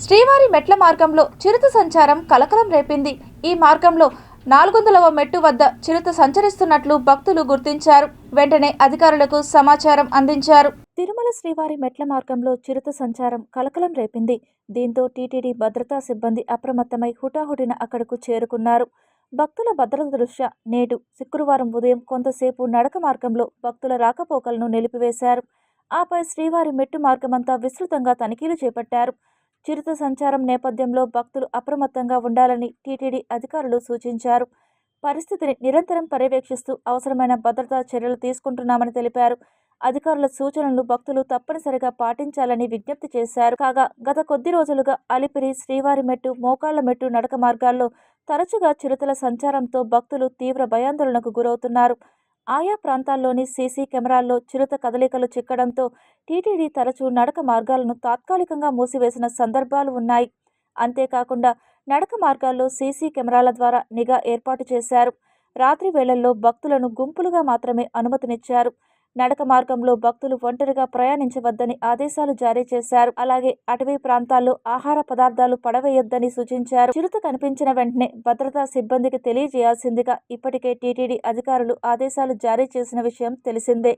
శ్రీవారి మెట్ల మార్గంలో చిరుత సంచారం కలకలం రేపింది. ఈ మార్గంలో 400వ మెట్టు వద్ద చిరుత సంచరిస్తున్నట్లు భక్తులు గుర్తించారు. వెంటనే అధికారులకు సమాచారం అందించారు. తిరుమల శ్రీవారి మెట్ల మార్గంలో చిరుత సంచారం కలకలం రేపింది. దీంతో టీటీడీ భద్రతా సిబ్బంది అప్రమత్తమై హుటాహుటిన అక్కడకు చేరుకున్నారు. భక్తుల భద్రత దృష్ట్యా నేడు శుక్రవారం ఉదయం కొంతసేపు నడక మార్గంలో భక్తుల రాకపోకలను నిలిపివేశారు. ఆపై శ్రీవారి మెట్టు మార్గమంతా విస్తృతంగా తనిఖీలు చేపట్టారు. చిరుత సంచారం నేపథ్యంలో భక్తులు అప్రమత్తంగా ఉండాలని టీటీడీ అధికారులు సూచించారు. పరిస్థితిని నిరంతరం పర్యవేక్షిస్తూ అవసరమైన భద్రతా చర్యలు తీసుకుంటున్నామని తెలిపారు. అధికారుల సూచనలను భక్తులు తప్పనిసరిగా పాటించాలని విజ్ఞప్తి చేశారు. కాగా గత కొద్ది రోజులుగా అలిపిరి, శ్రీవారి మెట్టు, మోకాళ్ల మెట్టు నడక మార్గాల్లో తరచుగా చిరుతల సంచారంతో భక్తులు తీవ్ర భయాందోళనకు గురవుతున్నారు. ఆయా ప్రాంతాల్లోని సీసీ కెమెరాల్లో చిరుత కదలికలు చిక్కడంతో టీటీడీ తరచూ నడక మార్గాలను తాత్కాలికంగా మూసివేసిన సందర్భాలు ఉన్నాయి. అంతేకాకుండా నడక మార్గాల్లో సీసీ కెమెరాల ద్వారా నిఘా ఏర్పాటు చేశారు. రాత్రి వేళల్లో భక్తులను గుంపులుగా మాత్రమే అనుమతినిచ్చారు. నడక మార్గంలో భక్తులు ఒంటరిగా ప్రయాణించవద్దని ఆదేశాలు జారీ చేశారు. అలాగే అటవీ ప్రాంతాల్లో ఆహార పదార్థాలు పడవేయొద్దని సూచించారు. చిరుత కనిపించిన వెంటనే భద్రతా సిబ్బందికి తెలియజేయాల్సిందిగా ఇప్పటికే టీటీడీ అధికారులు ఆదేశాలు జారీ చేసిన విషయం తెలిసిందే.